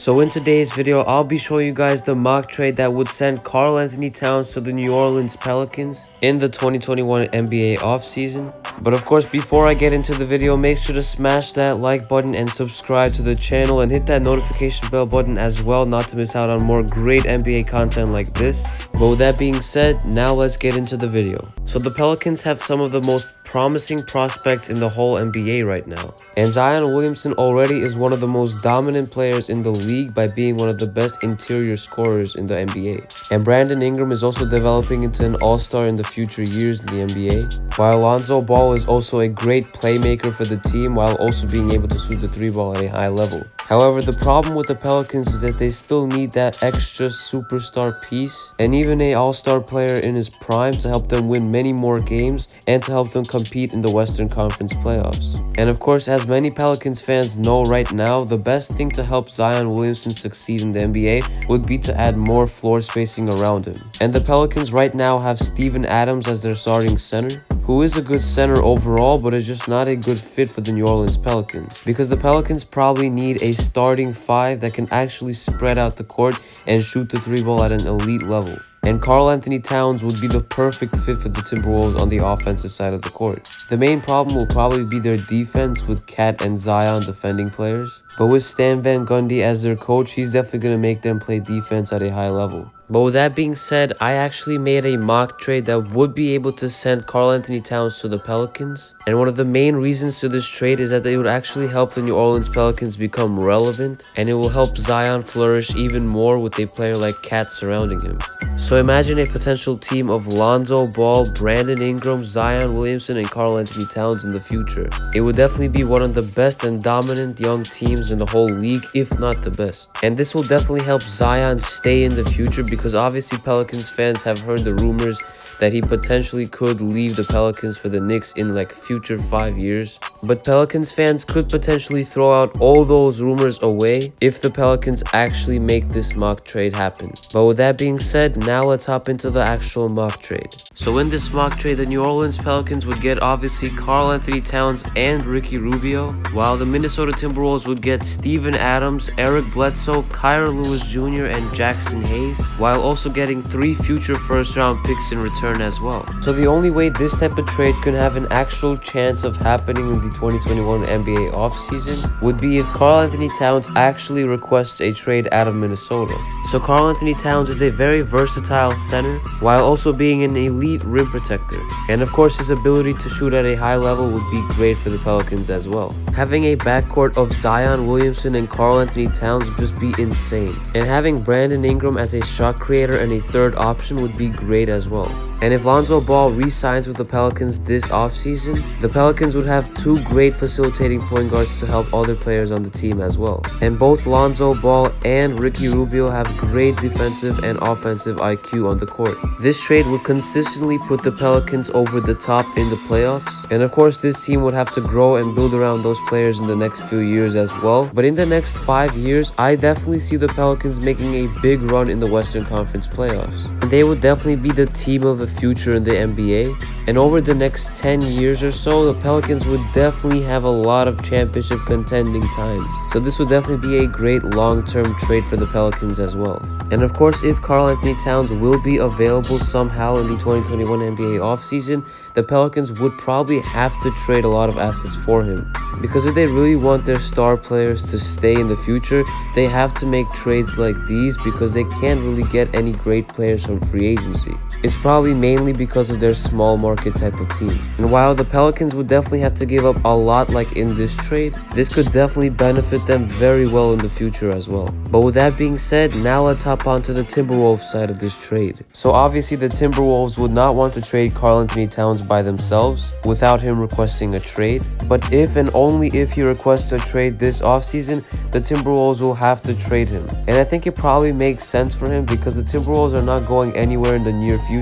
So in today's video, I'll be showing you guys the mock trade that would send Karl-Anthony Towns to the New Orleans Pelicans in the 2021 NBA offseason. But of course, before I get into the video, make sure to smash that like button and subscribe to the channel and hit that notification bell button as well, not to miss out on more great NBA content like this. But with that being said, now let's get into the video. So the Pelicans have some of the most promising prospects in the whole NBA right now. And Zion Williamson already is one of the most dominant players in the league by being one of the best interior scorers in the NBA. And Brandon Ingram is also developing into an all-star in the future years in the NBA, while Lonzo Ball is also a great playmaker for the team while also being able to shoot the three ball at a high level. However, the problem with the Pelicans is that they still need that extra superstar piece and even an all-star player in his prime to help them win many more games and to help them compete in the Western Conference playoffs. And of course, as many Pelicans fans know right now, the best thing to help Zion Williamson succeed in the NBA would be to add more floor spacing around him. And the Pelicans right now have Steven Adams as their starting center, who is a good center overall, but is just not a good fit for the New Orleans Pelicans, because the Pelicans probably need a starting five that can actually spread out the court and shoot the three ball at an elite level. And Karl-Anthony Towns would be the perfect fit for the Timberwolves on the offensive side of the court. The main problem will probably be their defense with KAT and Zion defending players. But with Stan Van Gundy as their coach, he's definitely going to make them play defense at a high level. But with that being said, I actually made a mock trade that would be able to send Karl-Anthony Towns to the Pelicans. And one of the main reasons to this trade is that it would actually help the New Orleans Pelicans become relevant, and it will help Zion flourish even more with a player like KAT surrounding him. So imagine a potential team of Lonzo Ball, Brandon Ingram, Zion Williamson, and Karl-Anthony Towns in the future. It would definitely be one of the best and dominant young teams in the whole league, if not the best. And this will definitely help Zion stay in the future, because obviously Pelicans fans have heard the rumors that he potentially could leave the Pelicans for the Knicks in like future 5 years. But Pelicans fans could potentially throw out all those rumors away if the Pelicans actually make this mock trade happen. But with that being said, now let's hop into the actual mock trade. So in this mock trade, the New Orleans Pelicans would get obviously Karl-Anthony Towns and Ricky Rubio, while the Minnesota Timberwolves would get Steven Adams, Eric Bledsoe, Kira Lewis Jr., and Jaxson Hayes, while also getting 3 future first-round picks in return as well. So the only way this type of trade could have an actual chance of happening in the 2021 NBA offseason would be if Karl-Anthony Towns actually requests a trade out of Minnesota. So Karl-Anthony Towns is a very versatile center while also being an elite rim protector. And of course, his ability to shoot at a high level would be great for the Pelicans as well. Having a backcourt of Zion Williamson and Karl-Anthony Towns would just be insane. And having Brandon Ingram as a shot creator and a third option would be great as well. And if Lonzo Ball re-signs with the Pelicans this offseason, the Pelicans would have 2 great facilitating point guards to help other players on the team as well. And both Lonzo Ball and Ricky Rubio have great defensive and offensive IQ on the court. This trade would consistently put the Pelicans over the top in the playoffs. And of course, this team would have to grow and build around those players in the next few years as well. But in the next 5 years, I definitely see the Pelicans making a big run in the Western Conference playoffs. And they would definitely be the team of the future in the NBA. And over the next 10 years or so, the Pelicans would definitely have a lot of championship contending times. So this would definitely be a great long-term trade for the Pelicans as well. And of course, if Karl-Anthony Towns will be available somehow in the 2021 NBA offseason, the Pelicans would probably have to trade a lot of assets for him. Because if they really want their star players to stay in the future, they have to make trades like these, because they can't really get any great players from free agency. It's probably mainly because of their small market type of team. And while the Pelicans would definitely have to give up a lot like in this trade, this could definitely benefit them very well in the future as well. But with that being said, now let's hop onto the Timberwolves side of this trade. So obviously the Timberwolves would not want to trade Karl-Anthony Towns by themselves without him requesting a trade. But if and only if he requests a trade this offseason, the Timberwolves will have to trade him. And I think it probably makes sense for him, because the Timberwolves are not going anywhere in the near future.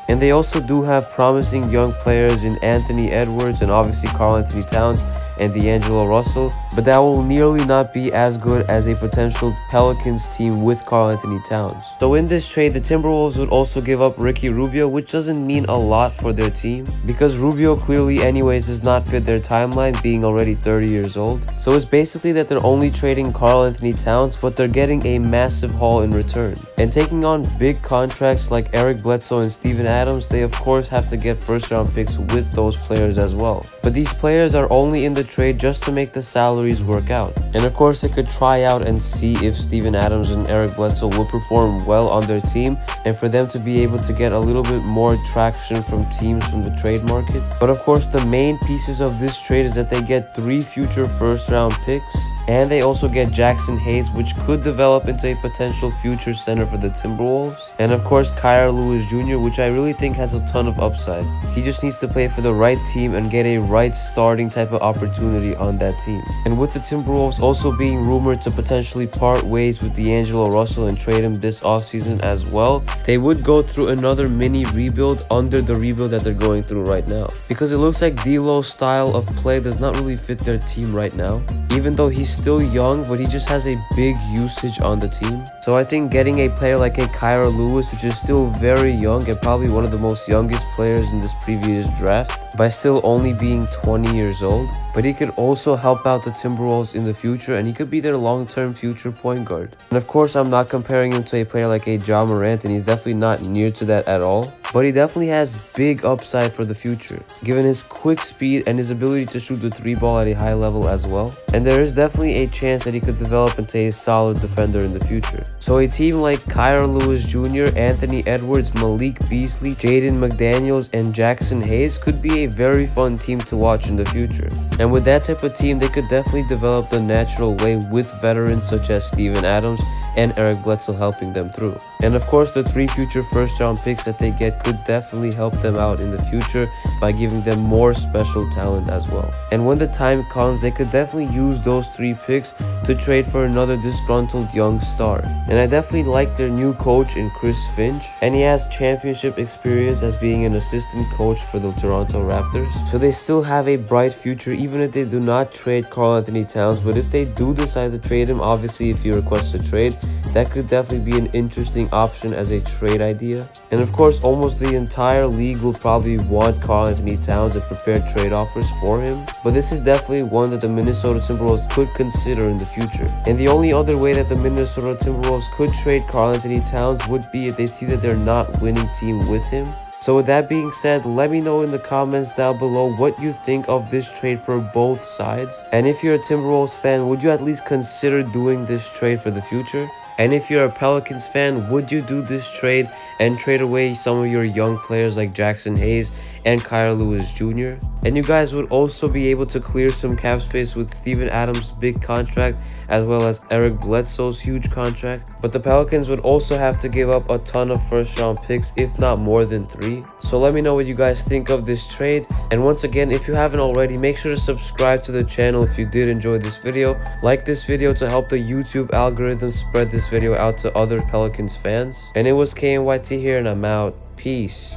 And they also do have promising young players in Anthony Edwards and obviously Karl-Anthony Towns and D'Angelo Russell, but that will nearly not be as good as a potential Pelicans team with Karl-Anthony Towns. So in this trade, the Timberwolves would also give up Ricky Rubio, which doesn't mean a lot for their team because Rubio clearly anyways does not fit their timeline, being already 30 years old. So it's basically that they're only trading Karl-Anthony Towns, but they're getting a massive haul in return. And taking on big contracts like Eric Bledsoe and Steven Adams, they of course have to get first round picks with those players as well. But these players are only in the trade just to make the salaries work out. And of course they could try out and see if Steven Adams and Eric Bledsoe will perform well on their team, and for them to be able to get a little bit more traction from teams from the trade market. But of course the main pieces of this trade is that they get 3 future first round picks, and they also get Jaxson Hayes, which could develop into a potential future center for the Timberwolves. And of course Kira Lewis Jr., which I really think has a ton of upside. He just needs to play for the right team and get a right starting type of opportunity on that team. And with the Timberwolves also being rumored to potentially part ways with D'Angelo Russell and trade him this offseason as well, they would go through another mini rebuild under the rebuild that they're going through right now. Because it looks like D'Lo's style of play does not really fit their team right now. Even though he's still young, but he just has a big usage on the team. So I think getting a player like a Kira Lewis, which is still very young and probably one of the most youngest players in this previous draft, by still only being 20 years old, but he could also help out the Timberwolves in the future, and he could be their long-term future point guard. And of course, I'm not comparing him to a player like a Ja Morant, and he's definitely not near to that at all, but he definitely has big upside for the future, given his quick speed and his ability to shoot the 3-ball at a high level as well. And there is definitely a chance that he could develop into a solid defender in the future. So a team like Kira Lewis Jr., Anthony Edwards, Malik Beasley, Jaden McDaniels, and Jaxson Hayes could be a very fun team to watch in the future. And with that type of team, they could definitely develop the natural way with veterans such as Steven Adams and Eric Bledsoe helping them through. And of course, the 3 future first round picks that they get could definitely help them out in the future by giving them more special talent as well. And when the time comes, they could definitely use those 3 picks to trade for another disgruntled young star. And I definitely like their new coach in Chris Finch, and he has championship experience as being an assistant coach for the Toronto Raptors. So they still have a bright future even if they do not trade Karl-Anthony Towns. But if they do decide to trade him, obviously if he requests a trade, that could definitely be an interesting option as a trade idea. And of course, almost the entire league will probably want Karl-Anthony Towns and prepare trade offers for him. But this is definitely one that the Minnesota Timberwolves could consider in the future. And the only other way that the Minnesota Timberwolves could trade Karl-Anthony Towns would be if they see that they're not winning team with him. So with that being said, let me know in the comments down below what you think of this trade for both sides. And if you're a Timberwolves fan, would you at least consider doing this trade for the future? And if you're a Pelicans fan, would you do this trade and trade away some of your young players like Jaxson Hayes and Kira Lewis Jr.? And you guys would also be able to clear some cap space with Steven Adams' big contract as well as Eric Bledsoe's huge contract. But the Pelicans would also have to give up a ton of first round picks, if not more than 3. So let me know what you guys think of this trade. And once again, if you haven't already, make sure to subscribe to the channel if you did enjoy this video. Like this video to help the YouTube algorithm spread this video out to other Pelicans fans. And it was KNYT here, and I'm out. Peace.